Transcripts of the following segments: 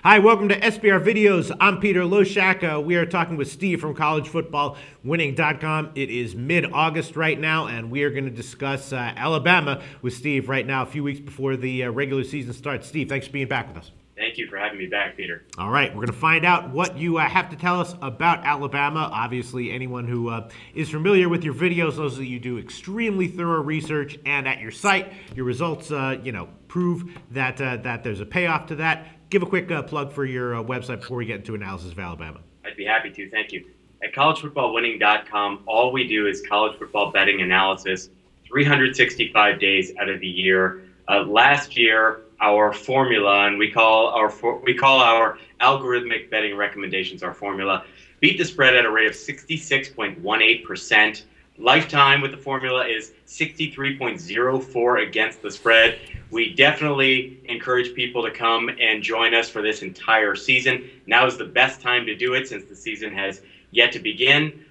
Hi, welcome to SBR Videos. I'm Peter Loshak. We are talking with Steve from collegefootballwinning.com. It is mid-August right now, and we are going to discuss Alabama with Steve right now, a few weeks before the regular season starts. Steve, thanks for being back with us. Thank you for having me back, Peter. All right, we're going to find out what you have to tell us about Alabama. Obviously, anyone who is familiar with your videos knows that you do extremely thorough research, and at your site, your results, prove that that there's a payoff to that. Give a quick plug for your website before we get into analysis of Alabama. I'd be happy to. Thank you. At collegefootballwinning.com, all we do is college football betting analysis 365 days out of the year. Last year, our formula, and we call our algorithmic betting recommendations our formula, beat the spread at a rate of 66.18%. Lifetime with the formula is 63.04 against the spread. We definitely encourage people to come and join us for this entire season. Now is the best time to do it since the season has yet to begin.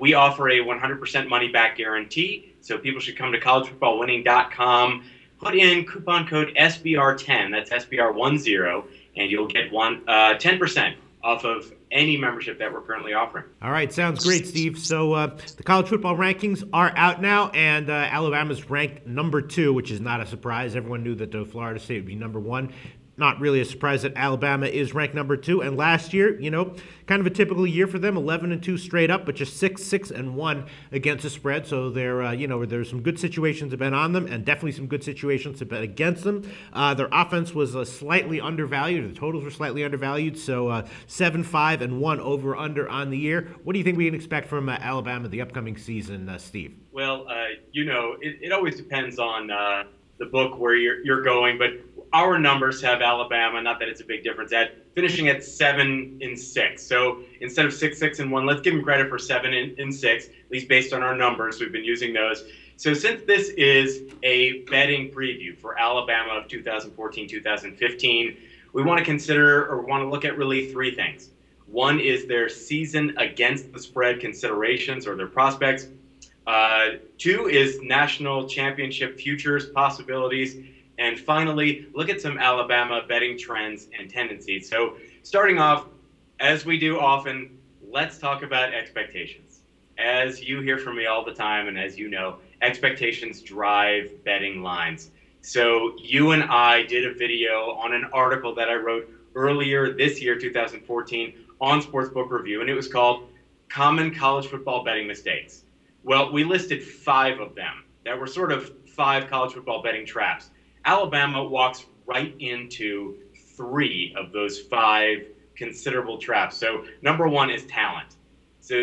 We offer a 100% money-back guarantee, so people should come to collegefootballwinning.com, put in coupon code SBR10, that's SBR10, and you'll get 10% off of any membership that we're currently offering. All right, sounds great, Steve. So the college football rankings are out now, and Alabama's ranked number 2, which is not a surprise. Everyone knew that Florida State would be number 1. Not really a surprise that Alabama is ranked number 2. And last year, kind of a typical year for them, 11-2 straight up, but just 6-1 against the spread. So there's some good situations have been on them, and definitely some good situations have been against them. Their offense was slightly undervalued. The totals were slightly undervalued. So 7-5-1 over/under on the year. What do you think we can expect from Alabama the upcoming season, Steve? Well, it always depends on the book where you're going, but our numbers have Alabama, not that it's a big difference, at finishing at 7-6. So instead of 6-1, let's give them credit for 7-6, at least based on our numbers. We've been using those. So since this is a betting preview for Alabama of 2014-2015, we want to look at really 3 things. One is their season against the spread considerations or their prospects. 2 is national championship futures possibilities. And finally, look at some Alabama betting trends and tendencies. So starting off, as we do often, let's talk about expectations. As you hear from me all the time, and as you know, expectations drive betting lines. So you and I did a video on an article that I wrote earlier this year, 2014, on Sportsbook Review, and it was called Common College Football Betting Mistakes. Well, we listed 5 of them that were sort of 5 college football betting traps. Alabama walks right into 3 of those 5 considerable traps. So number 1 is talent. So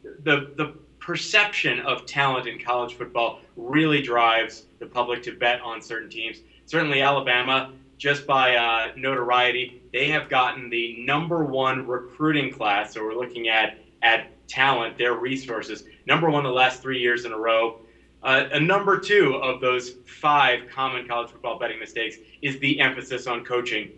the perception of talent in college football really drives the public to bet on certain teams. Certainly Alabama, just by notoriety, they have gotten the number 1 recruiting class. So we're looking at talent, their resources, number 1 the last 3 years in a row. Number 2 of those 5 common college football betting mistakes is the emphasis on coaching.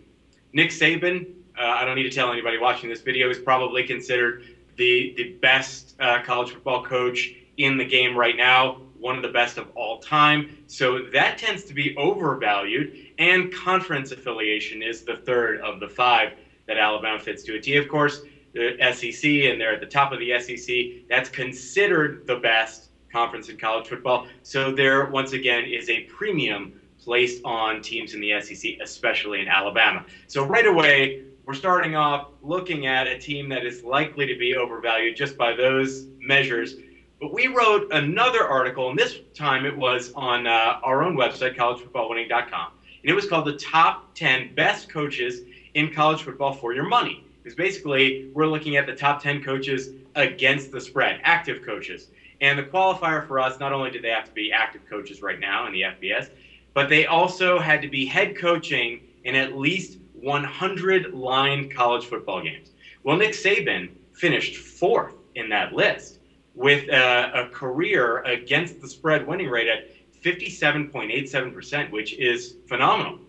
Nick Saban, I don't need to tell anybody watching this video, is probably considered the best college football coach in the game right now, one of the best of all time. So that tends to be overvalued, and conference affiliation is the 3rd of the 5 that Alabama fits to a T. Of course, the SEC, and they're at the top of the SEC, that's considered the best conference in college football. So there, once again, is a premium placed on teams in the SEC, especially in Alabama. So right away, we're starting off looking at a team that is likely to be overvalued just by those measures. But we wrote another article, and this time it was on our own website, collegefootballwinning.com, and it was called The Top 10 Best Coaches in College Football for Your Money. Because basically, we're looking at the top 10 coaches against the spread, active coaches. And the qualifier for us, not only did they have to be active coaches right now in the FBS, but they also had to be head coaching in at least 100 line college football games. Well, Nick Saban finished 4th in that list with a career against the spread winning rate at 57.87%, which is phenomenal.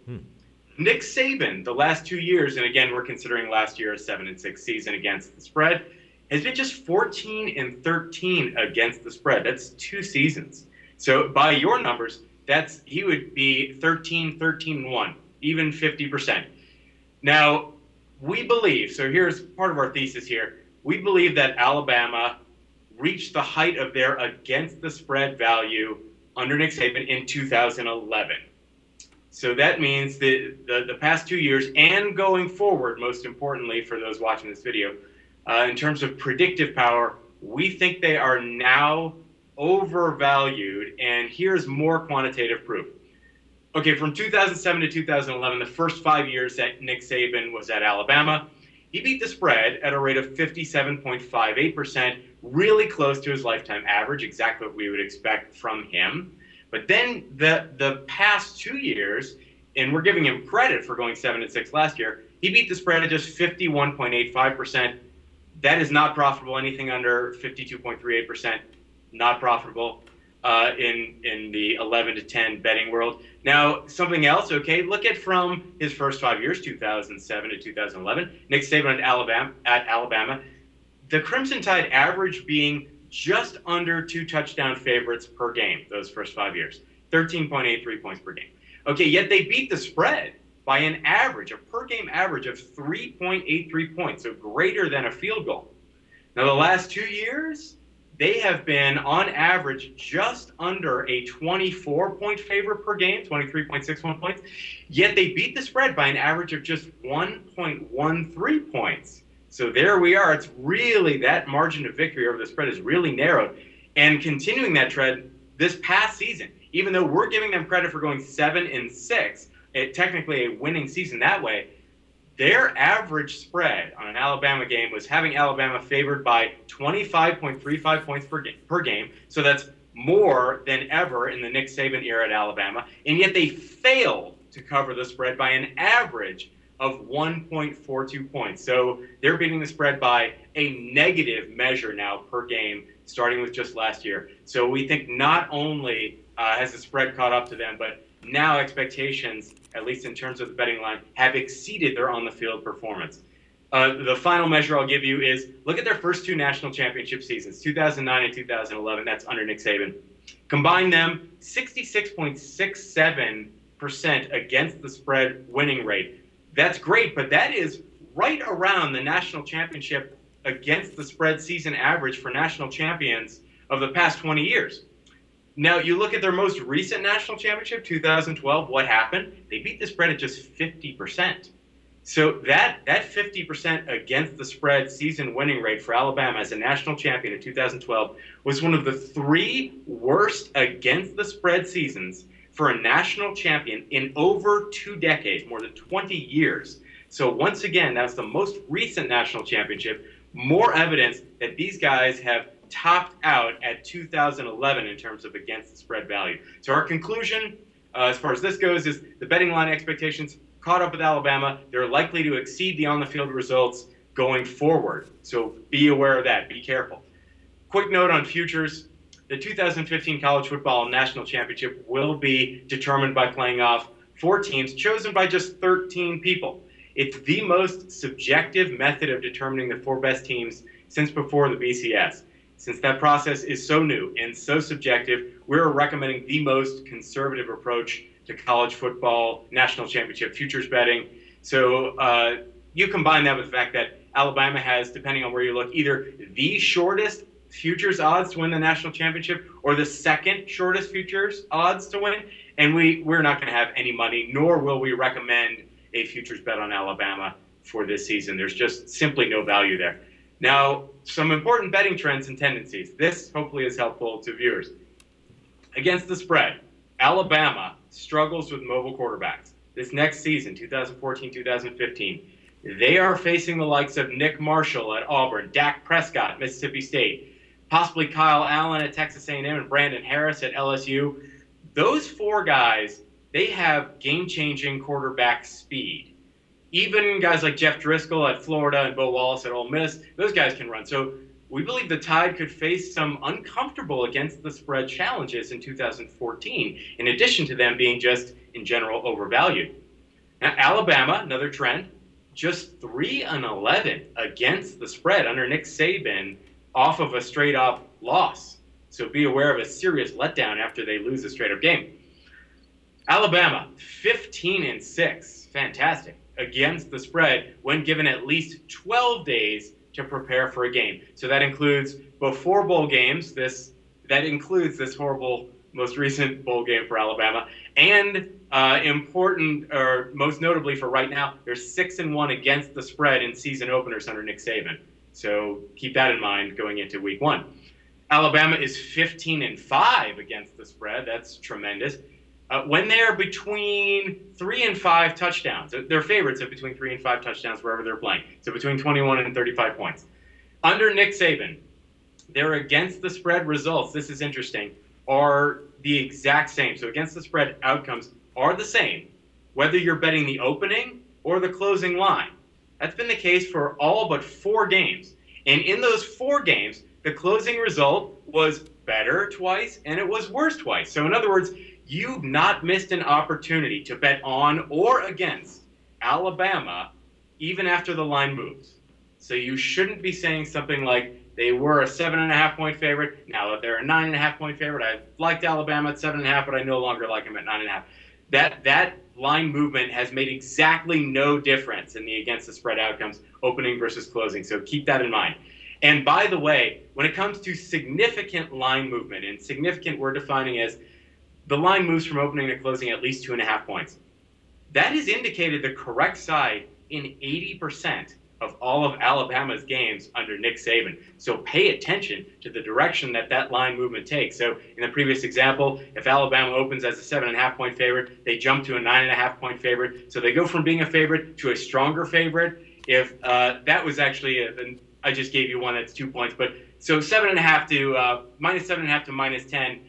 Nick Saban, the last 2 years, and again, we're considering last year a 7-6 season against the spread, has been just 14-13 against the spread. That's 2 seasons. So by your numbers, he would be 13-1, even 50%. Now, We believe, so here's part of our thesis here. We believe that Alabama reached the height of their against the spread value under Nick Saban in 2011. So that means the past 2 years and going forward, most importantly for those watching this video, in terms of predictive power, we think they are now overvalued. And here's more quantitative proof. Okay, from 2007 to 2011, the first 5 years that Nick Saban was at Alabama, he beat the spread at a rate of 57.58%, really close to his lifetime average, exactly what we would expect from him. But then the past 2 years, and we're giving him credit for going 7-6 last year, he beat the spread at just 51.85%. That is not profitable. Anything under 52.38%, not profitable in the 11 to 10 betting world. Now, something else, okay, look at from his first 5 years, 2007 to 2011, Nick Saban at Alabama, the Crimson Tide average being just under 2 touchdown favorites per game those first 5 years, 13.83 points per game. Okay, yet they beat the spread by an average, a per game average of 3.83 points, so greater than a field goal. Now, the last 2 years, they have been on average just under a 24-point favorite per game, 23.61 points, yet they beat the spread by an average of just 1.13 points. So there we are. It's really, that margin of victory over the spread is really narrowed. And continuing that trend this past season, even though we're giving them credit for going 7-6, technically a winning season that way, their average spread on an Alabama game was having Alabama favored by 25.35 points per game. So that's more than ever in the Nick Saban era at Alabama. And yet they failed to cover the spread by an average of 1.42 points. So they're beating the spread by a negative measure now per game, starting with just last year. So we think not only has the spread caught up to them, but now expectations, at least in terms of the betting line, have exceeded their on-the-field performance. The final measure I'll give you is look at their first 2 national championship seasons, 2009 and 2011. That's under Nick Saban. Combine them, 66.67% against the spread winning rate. That's great, but that is right around the national championship against the spread season average for national champions of the past 20 years. Now, you look at their most recent national championship, 2012, what happened? They beat the spread at just 50%. So that 50% against the spread season winning rate for Alabama as a national champion in 2012 was one of the 3 worst against the spread seasons for a national champion in over 2 decades, more than 20 years. So once again, that's the most recent national championship, more evidence that these guys have topped out at 2011 in terms of against the spread value. So our conclusion, as far as this goes, is the betting line expectations caught up with Alabama. They're likely to exceed the on-the-field results going forward. So be aware of that. Be careful. Quick note on futures. The 2015 College Football National Championship will be determined by playing off 4 teams chosen by just 13 people. It's the most subjective method of determining the 4 best teams since before the BCS. Since that process is so new and so subjective, we're recommending the most conservative approach to college football national championship futures betting. So you combine that with the fact that Alabama has, depending on where you look, either the shortest futures odds to win the national championship or the second shortest futures odds to win. And we're not going to have any money, nor will we recommend a futures bet on Alabama for this season. There's just simply no value there. Now, some important betting trends and tendencies. This hopefully is helpful to viewers. Against the spread, Alabama struggles with mobile quarterbacks. This next season, 2014-2015, they are facing the likes of Nick Marshall at Auburn, Dak Prescott at Mississippi State, possibly Kyle Allen at Texas A&M, and Brandon Harris at LSU. Those 4 guys, they have game-changing quarterback speed. Even guys like Jeff Driscoll at Florida and Bo Wallace at Ole Miss, those guys can run. So we believe the Tide could face some uncomfortable against the spread challenges in 2014, in addition to them being just, in general, overvalued. Now, Alabama, another trend, just 3-11 against the spread under Nick Saban off of a straight-up loss. So be aware of a serious letdown after they lose a straight-up game. Alabama, 15-6. Fantastic. against the spread when given at least 12 days to prepare for a game. So that includes before bowl games. That includes this horrible, most recent bowl game for Alabama, and important, or most notably for right now, they're 6-1 against the spread in season openers under Nick Saban. So keep that in mind going into week 1. Alabama is 15-5 against the spread. That's tremendous. When they're between 3 and 5 touchdowns, they're favorites of between 3 and 5 touchdowns wherever they're playing. So between 21 and 35 points. Under Nick Saban, their against the spread results, this is interesting, are the exact same. So against the spread outcomes are the same, whether you're betting the opening or the closing line. That's been the case for all but 4 games. And in those 4 games, the closing result was better twice and it was worse twice. So in other words, you've not missed an opportunity to bet on or against Alabama even after the line moves. So you shouldn't be saying something like, they were a 7.5-point favorite. Now that they're a 9.5-point favorite, I liked Alabama at 7.5, but I no longer like them at 9.5. That line movement has made exactly no difference in the against the spread outcomes, opening versus closing. So keep that in mind. And by the way, when it comes to significant line movement, and significant we're defining as the line moves from opening to closing at least 2.5 points, that is indicated the correct side in 80% of all of Alabama's games under Nick Saban. So pay attention to the direction that line movement takes. So in the previous example, if Alabama opens as a 7.5-point favorite, they jump to a 9.5-point favorite. So they go from being a favorite to a stronger favorite. If that was actually, I just gave you one that's 2 points, but so 7.5 to minus 7.5 to minus 10,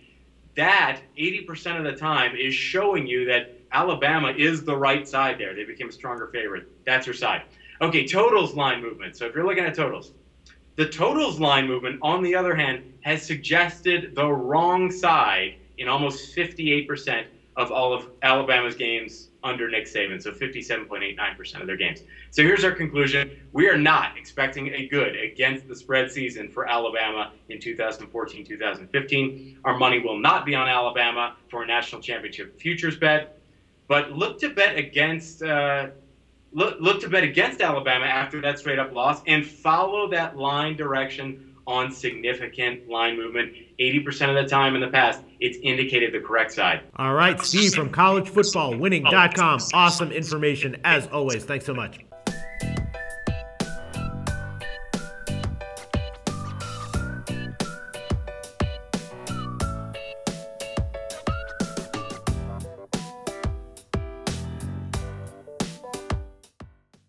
that 80% of the time is showing you that Alabama is the right side there. They became a stronger favorite. That's your side. Okay, totals line movement. So if you're looking at totals, the totals line movement, on the other hand, has suggested the wrong side in almost 58% of all of Alabama's games under Nick Saban, so 57.89% of their games. So here's our conclusion. We are not expecting a good against the spread season for Alabama in 2014-2015. Our money will not be on Alabama for a national championship futures bet, but look to bet against Alabama after that straight-up loss and follow that line direction on significant line movement. 80% of the time in the past, it's indicated the correct side. All right, Steve from collegefootballwinning.com. Awesome information as always. Thanks so much.